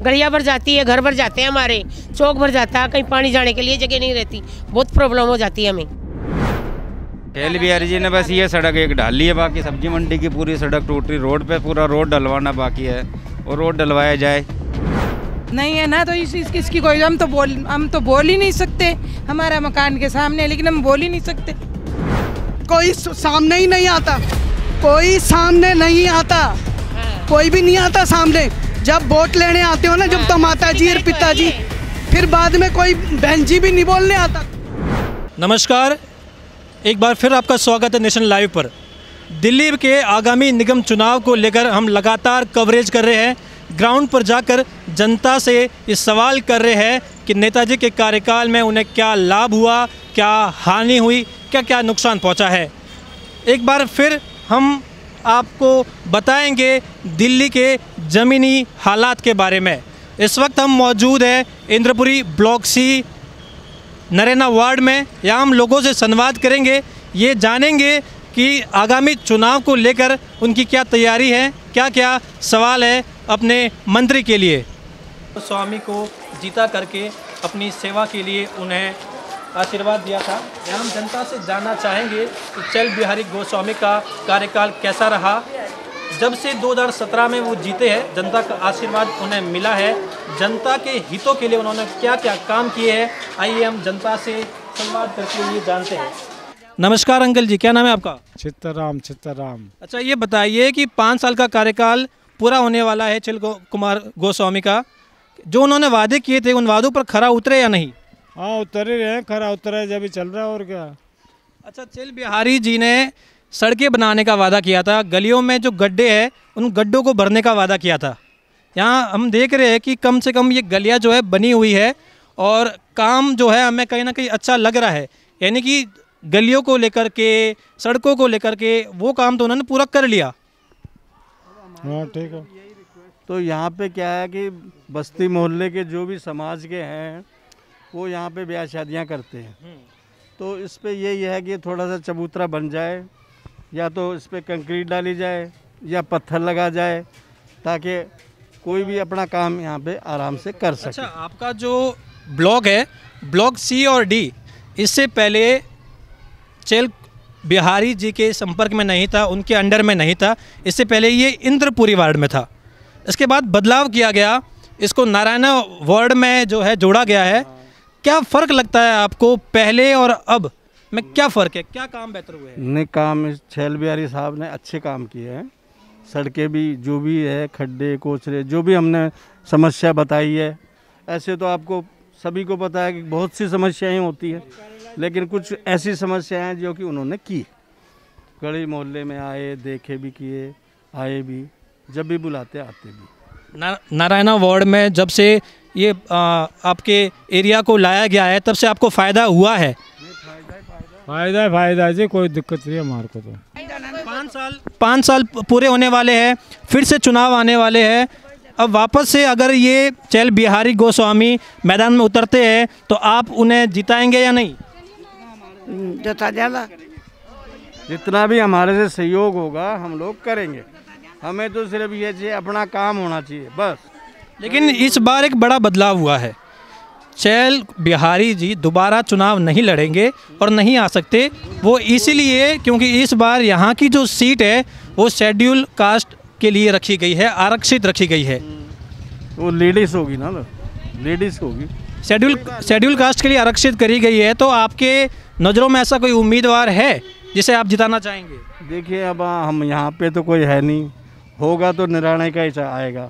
गलियाँ भर जाती है, घर भर जाते हैं, हमारे चौक भर जाता है, कहीं पानी जाने के लिए जगह नहीं रहती, बहुत प्रॉब्लम हो जाती है हमें। चैल बिहारी जी ने बस ये सड़क एक डाली है, बाकी सब्जी मंडी की पूरी सड़क टूट रही, रोड पे पूरा रोड डलवाना बाकी है और रोड डलवाया जाए नहीं है ना, तो इसकी कोई हम तो बोल ही नहीं सकते। हमारा मकान के सामने, लेकिन हम बोल ही नहीं सकते। कोई सामने ही नहीं आता, कोई सामने नहीं आता, कोई भी नहीं आता सामने। जब वोट लेने आते हो ना, जब तो माता जी और पिताजी, फिर बाद में कोई बहन जी भी नहीं बोलने आता। नमस्कार, एक बार फिर आपका स्वागत है नेशन लाइव पर। दिल्ली के आगामी निगम चुनाव को लेकर हम लगातार कवरेज कर रहे हैं। ग्राउंड पर जाकर जनता से इस सवाल कर रहे हैं कि नेताजी के कार्यकाल में उन्हें क्या लाभ हुआ, क्या हानि हुई, क्या क्या नुकसान पहुंचा है। एक बार फिर हम आपको बताएंगे दिल्ली के ज़मीनी हालात के बारे में। इस वक्त हम मौजूद हैं Inderpuri block C Naraina ward में। यहाँ हम लोगों से संवाद करेंगे, ये जानेंगे कि आगामी चुनाव को लेकर उनकी क्या तैयारी है, क्या क्या सवाल है अपने मंत्री के लिए। स्वामी को जीता करके अपनी सेवा के लिए उन्हें आशीर्वाद दिया था। हम जनता से जानना चाहेंगे कि चैल बिहारी गोस्वामी का कार्यकाल कैसा रहा। जब से 2017 में वो जीते हैं, जनता का आशीर्वाद उन्हें मिला है, जनता के हितों के लिए उन्होंने क्या क्या काम किए हैं, आइए हम जनता से संवाद करके ये जानते हैं। नमस्कार अंकल जी, क्या नाम है आपका? चित्तराम। अच्छा, ये बताइए कि 5 साल का कार्यकाल पूरा होने वाला है चैल कुमार गोस्वामी का, जो उन्होंने वादे किए थे उन वादों पर खरा उतरे या नहीं? हाँ, उतर ही रहे हैं, खरा उतरा है, जब चल रहा है और क्या। अच्छा, चैल बिहारी जी ने सड़कें बनाने का वादा किया था, गलियों में जो गड्ढे हैं उन गड्ढों को भरने का वादा किया था। यहाँ हम देख रहे हैं कि कम से कम ये गलियाँ जो है बनी हुई है और काम जो है हमें कहीं ना कहीं अच्छा लग रहा है। यानी कि गलियों को लेकर के, सड़कों को लेकर के वो काम तो उन्होंने पूरा कर लिया। हाँ, ठीक है। तो यहाँ पे क्या है कि बस्ती मोहल्ले के जो भी समाज के हैं वो यहाँ पे ब्याह शादियाँ करते हैं, तो इस पे यही है कि थोड़ा सा चबूतरा बन जाए, या तो इस पे कंक्रीट डाली जाए या पत्थर लगा जाए, ताकि कोई भी अपना काम यहाँ पे आराम से कर सके। अच्छा, आपका जो ब्लॉक है, ब्लॉक सी और डी, इससे पहले चैल बिहारी जी के संपर्क में नहीं था, उनके अंडर में नहीं था। इससे पहले ये इंद्रपुरी वार्ड में था, इसके बाद बदलाव किया गया, इसको नारायणा वार्ड में जो है जोड़ा गया है। क्या फ़र्क लगता है आपको पहले और अब में, क्या फ़र्क है, क्या काम बेहतर हुए हैं? नहीं, काम चैल बिहारी साहब ने अच्छे काम किए हैं। सड़कें भी जो भी है, खड्डे कोचरे जो भी हमने समस्या बताई है, ऐसे तो आपको सभी को पता है कि बहुत सी समस्याएं होती हैं, लेकिन कुछ ऐसी समस्याएं हैं जो कि उन्होंने की। गली मोहल्ले में आए, देखे भी, किए, आए भी, जब भी बुलाते आते भी। नारायणा वार्ड में जब से ये आपके एरिया को लाया गया है, तब से आपको फ़ायदा हुआ है? फायदा जी, कोई दिक्कत नहीं है हमारे को। तो 5 साल पूरे होने वाले हैं, फिर से चुनाव आने वाले हैं। अब वापस से अगर ये चैल बिहारी गोस्वामी मैदान में उतरते हैं तो आप उन्हें जिताएंगे या नहीं? जितना भी हमारे से सहयोग होगा हम लोग करेंगे। हमें तो सिर्फ ये चाहिए, अपना काम होना चाहिए बस। लेकिन इस बार एक बड़ा बदलाव हुआ है, चैल बिहारी जी दोबारा चुनाव नहीं लड़ेंगे और नहीं आ सकते। वो इसीलिए क्योंकि इस बार यहाँ की जो सीट है वो शेड्यूल कास्ट के लिए रखी गई है, आरक्षित रखी गई है। वो लेडीज़ होगी ना, लेडीज़ होगी। शेड्यूल कास्ट के लिए आरक्षित करी गई है, तो आपके नज़रों में ऐसा कोई उम्मीदवार है जिसे आप जिताना चाहेंगे? देखिए, अब हम यहाँ पे तो कोई है नहीं, होगा तो निराणे का ही आएगा,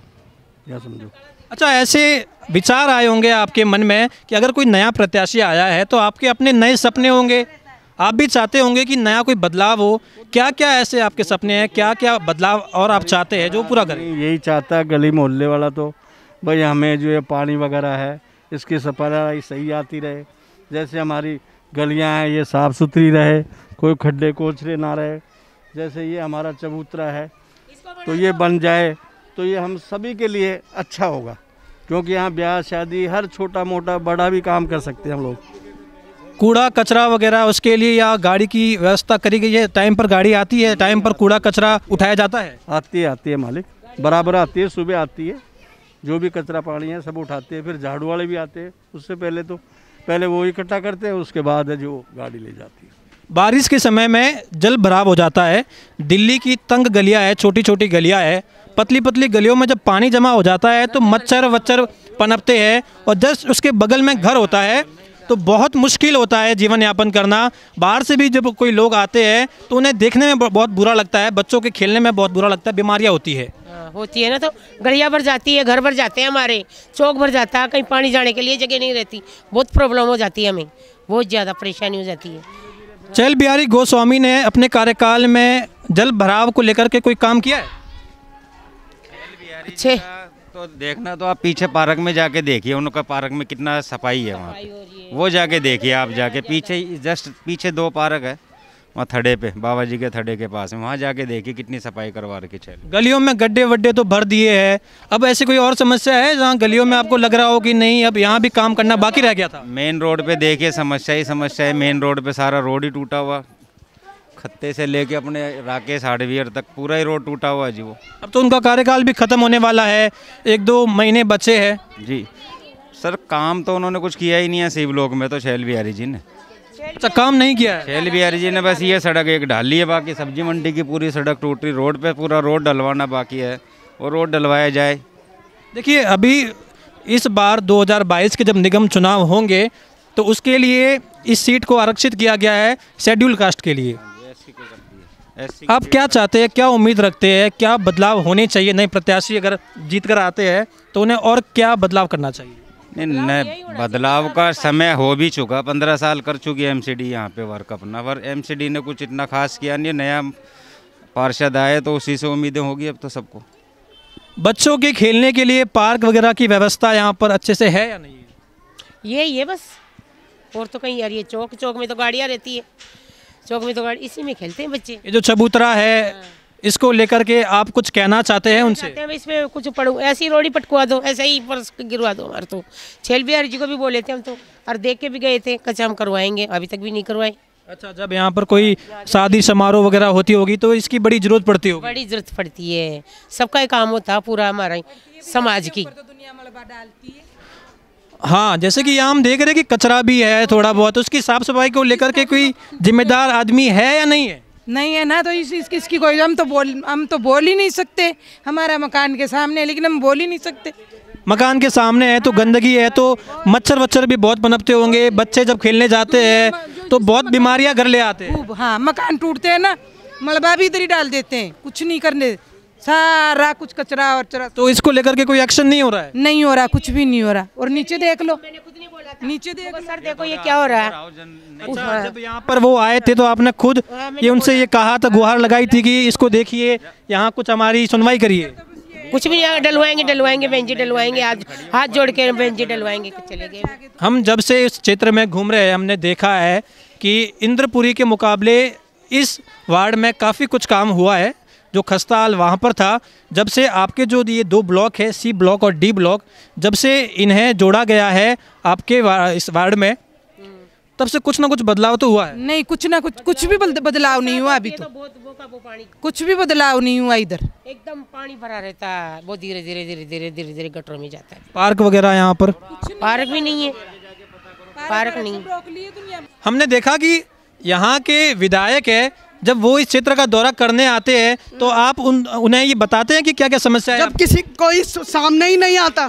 क्या समझो। अच्छा, ऐसे विचार आए होंगे आपके मन में कि अगर कोई नया प्रत्याशी आया है तो आपके अपने नए सपने होंगे, आप भी चाहते होंगे कि नया कोई बदलाव हो। क्या क्या ऐसे आपके सपने हैं, क्या क्या बदलाव और आप चाहते हैं जो पूरा करें? यही चाहता है गली मोहल्ले वाला, तो भाई हमें जो है पानी वगैरह है इसकी सफाई सही आती रहे, जैसे हमारी गलियां हैं ये साफ़ सुथरी रहे, कोई खड्डे कोचरे ना रहे। जैसे ये हमारा चबूतरा है तो ये बन जाए तो ये हम सभी के लिए अच्छा होगा, क्योंकि यहाँ ब्याह शादी हर छोटा मोटा बड़ा भी काम कर सकते हैं हम लोग। कूड़ा कचरा वगैरह उसके लिए या गाड़ी की व्यवस्था करी गई है? टाइम पर गाड़ी आती है, टाइम पर कूड़ा कचरा उठाया जाता है? आती है मालिक, बराबर आती है, सुबह आती है, जो भी कचरा पानी है सब उठाते हैं, फिर झाड़ू वाले भी आते हैं। उससे पहले वो इकट्ठा करते हैं, उसके बाद है जो गाड़ी ले जाती है। बारिश के समय में जल भराव हो जाता है। दिल्ली की तंग गलियां है, छोटी छोटी गलियां है, पतली पतली गलियों में जब पानी जमा हो जाता है तो मच्छर वच्छर पनपते हैं, और जस्ट उसके बगल में घर होता है तो बहुत मुश्किल होता है जीवन यापन करना। बाहर से भी जब कोई लोग आते हैं तो उन्हें देखने में बहुत बुरा लगता है, बच्चों के खेलने में बहुत बुरा लगता है, बीमारियाँ होती है। होती है ना, तो गलियाँ भर जाती है, घर भर जाते हैं, हमारे चौक भर जाता है, कहीं पानी जाने के लिए जगह नहीं रहती, बहुत प्रॉब्लम हो जाती है, हमें बहुत ज़्यादा परेशानी हो जाती है। चहल बिहारी गोस्वामी ने अपने कार्यकाल में जल भराव को लेकर के कोई काम किया है? अच्छे तो देखना तो आप पीछे पार्क में जाके देखिए, उनका पार्क में कितना सफाई है वहाँ, वो जाके देखिए आप, जाके पीछे जस्ट पीछे 2 पार्क है वहाँ थड़े पे, बाबा जी के थड़े के पास में, वहाँ जाके देखिए कितनी सफाई करवा रखी है। गलियों में गड्ढे वड्ढे तो भर दिए हैं, अब ऐसी कोई और समस्या है जहाँ गलियों में आपको लग रहा हो कि नहीं अब यहाँ भी काम करना बाकी रह गया था? मेन रोड पे देखिए समस्या ही समस्या है, मेन रोड पे सारा रोड ही टूटा हुआ, खत्ते से लेके अपने राकेश हार्डवेयर तक पूरा ही रोड टूटा हुआ है जी। वो अब तो उनका कार्यकाल भी खत्म होने वाला है, 1-2 महीने बचे हैं। जी सर, काम तो उन्होंने कुछ किया ही नहीं है सी ब्लॉक में तो चहल बिहारी जी ने। अच्छा, काम नहीं किया है? चहल बिहारी जी ने बस ये सड़क एक ढाली है, बाकी सब्जी मंडी की पूरी सड़क टूट रही, रोड पे पूरा रोड डलवाना बाकी है, और रोड डलवाया जाए। देखिए, अभी इस बार 2022 के जब निगम चुनाव होंगे तो उसके लिए इस सीट को आरक्षित किया गया है शेड्यूल कास्ट के लिए। आप क्या चाहते हैं, क्या उम्मीद रखते हैं, क्या बदलाव होने चाहिए? नए प्रत्याशी अगर जीत कर आते हैं तो उन्हें और क्या बदलाव करना चाहिए? नहीं, बदलाव का समय हो भी चुका, 15 साल कर चुकी है एमसीडी यहाँ पे वर्क अपना, पर एमसीडी ने कुछ इतना खास किया नहीं। नया पार्षद आए तो उसी से उम्मीदें होगी अब तो सबको। बच्चों के खेलने के लिए पार्क वगैरह की व्यवस्था यहाँ पर अच्छे से है या नहीं है? ये बस, और तो कहीं यार, ये चौक में तो गाड़ियाँ रहती है, चौक में तो गाड़ी, इसी में खेलते हैं बच्चे। ये जो चबूतरा है इसको लेकर के आप कुछ कहना चाहते हैं उनसे? इसमें कुछ पढ़ो, ऐसी रोड़ी पटकवा दो, ऐसे ही पर गिरवा दो। हमारे तो चहल बिहारी जी को भी बोले थे हम तो, और देख के भी गए थे, कच्चा हम करवाएंगे, अभी तक भी नहीं करवाए। अच्छा, जब यहाँ पर कोई शादी समारोह वगैरह होती होगी तो इसकी बड़ी जरूरत पड़ती होगी? बड़ी जरूरत पड़ती है, सबका ही काम होता पूरा हमारा समाज की। हाँ, जैसे कि यहाँ हम देख रहे हैं कि कचरा भी है थोड़ा बहुत, उसकी साफ सफाई को लेकर के कोई जिम्मेदार आदमी है या नहीं है? नहीं है ना, तो इसकी कोई हम तो बोल ही नहीं सकते। हमारा मकान के सामने है, लेकिन हम बोल ही नहीं सकते। मकान के सामने है तो गंदगी है, तो मच्छर वच्छर भी बहुत पनपते होंगे, बच्चे जब खेलने जाते हैं तो बहुत बीमारियां घर ले आते हैं। हाँ, मकान टूटते हैं ना, मलबा भी इधर ही डाल देते हैं, कुछ नहीं करने, सारा कुछ कचरा और चरा। तो इसको लेकर के कोई एक्शन नहीं हो रहा है? नहीं हो रहा, कुछ भी नहीं हो रहा। और नीचे देख लो, नीचे देख लो सर, देखो ये क्या हो रहा है। अच्छा, जब यहाँ पर वो आए थे तो आपने खुद ये उनसे ये कहा था, गुहार लगाई थी कि इसको देखिए, यहाँ कुछ हमारी सुनवाई करिए? कुछ भी नहीं, डलवाएंगे बहन जी, डलवाएंगे, हाथ जोड़ के बहन जी डलवाएंगे, चले गए। हम जब से इस क्षेत्र में घूम रहे हैं हमने देखा है कि इंद्रपुरी के मुकाबले इस वार्ड में काफ़ी कुछ काम हुआ है। जो खस्ता हाल वहाँ पर था, जब से आपके जो ये 2 ब्लॉक है, सी ब्लॉक और डी ब्लॉक, जब से इन्हें जोड़ा गया है आपके इस वार्ड में, तब से कुछ ना कुछ बदलाव तो हुआ है? नहीं, कुछ भी बदलाव नहीं हुआ अभी तो। कुछ भी बदलाव नहीं हुआ इधर, एकदम पानी भरा रहता है, बहुत धीरे धीरे गटरों में जाता है। पार्क वगैरह यहाँ पर? पार्क भी नहीं है, पार्क नहीं। हमने देखा कि यहाँ के विधायक है, जब वो इस क्षेत्र का दौरा करने आते हैं तो आप उन्हें ये बताते हैं कि क्या क्या समस्या है? जब कोई सामने ही नहीं आता,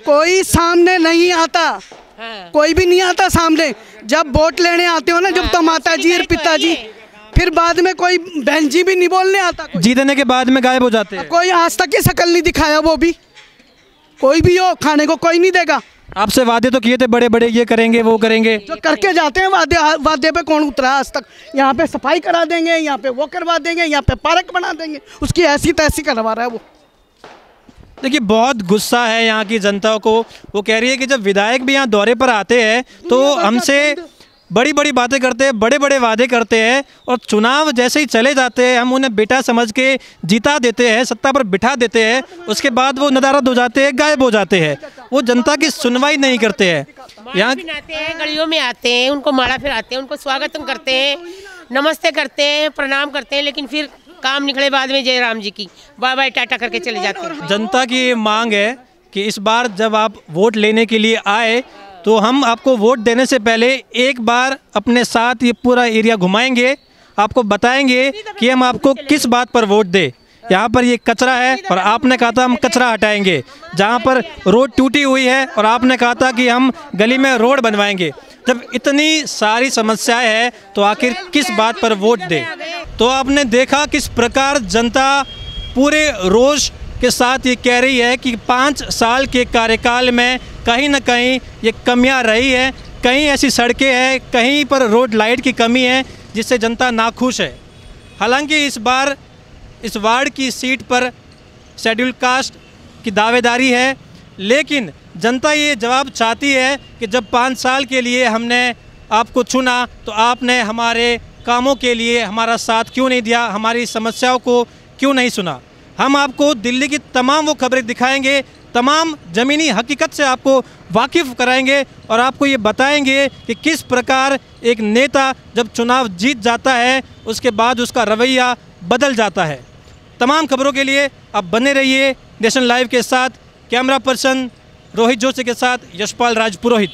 कोई सामने नहीं आता, कोई भी नहीं आता सामने। जब वोट लेने आते हो ना, जब तो माता जी और पिताजी, फिर बाद में कोई बहन जी भी नहीं बोलने आता। जीतने के बाद में गायब हो जाते हैं। कोई आज तक की शक्ल नहीं दिखाया, वो भी कोई भी हो, खाने को कोई नहीं देगा। आपसे वादे तो किए थे बड़े बड़े, ये करेंगे वो करेंगे, जो करके जाते हैं वादे पे कौन उतरा आज तक? यहाँ पे सफाई करा देंगे, यहाँ पे वो करवा देंगे, यहाँ पे पार्क बना देंगे, उसकी ऐसी तैसी करवा रहा है वो। देखिए, बहुत गुस्सा है यहाँ की जनता को। वो कह रही है कि जब विधायक भी यहाँ दौरे पर आते हैं तो हमसे बड़ी बड़ी बातें करते हैं, बड़े बड़े वादे करते हैं, और चुनाव जैसे ही चले जाते हैं हम उन्हें बेटा समझ के जिता देते हैं, सत्ता पर बिठा देते हैं, उसके बाद वो नदारद हो जाते हैं, गायब हो जाते हैं। वो जनता की सुनवाई नहीं करते हैं। यहाँ गलियों में आते हैं, उनको माला फिराते हैं, उनको स्वागत करते हैं, नमस्ते करते हैं, प्रणाम करते हैं, लेकिन फिर काम निकले बाद में जय राम जी की बाय बाय टाटा करके चले जाते हैं। जनता की मांग है कि इस बार जब आप वोट लेने के लिए आए तो हम आपको वोट देने से पहले एक बार अपने साथ ये पूरा एरिया घुमाएंगे, आपको बताएंगे कि हम आपको किस बात पर वोट दें। यहाँ पर ये कचरा है और आपने कहा था हम कचरा हटाएंगे। जहाँ पर रोड टूटी हुई है और आपने कहा था कि हम गली में रोड बनवाएंगे। जब इतनी सारी समस्याएं हैं तो आखिर किस बात पर वोट दें। तो आपने देखा किस प्रकार जनता पूरे रोष के साथ ये कह रही है कि 5 साल के कार्यकाल में कहीं ना कहीं ये कमियां रही है, कहीं ऐसी सड़कें हैं, कहीं पर रोड लाइट की कमी है जिससे जनता नाखुश है। हालांकि इस बार इस वार्ड की सीट पर शेड्यूल कास्ट की दावेदारी है, लेकिन जनता ये जवाब चाहती है कि जब 5 साल के लिए हमने आपको चुना तो आपने हमारे कामों के लिए हमारा साथ क्यों नहीं दिया, हमारी समस्याओं को क्यों नहीं सुना। हम आपको दिल्ली की तमाम वो खबरें दिखाएंगे, तमाम ज़मीनी हकीकत से आपको वाकिफ़ कराएंगे और आपको ये बताएंगे कि किस प्रकार एक नेता जब चुनाव जीत जाता है उसके बाद उसका रवैया बदल जाता है। तमाम खबरों के लिए आप बने रहिए नेशन लाइव के साथ। कैमरा पर्सन रोहित जोशी के साथ यशपाल राज पुरोहित।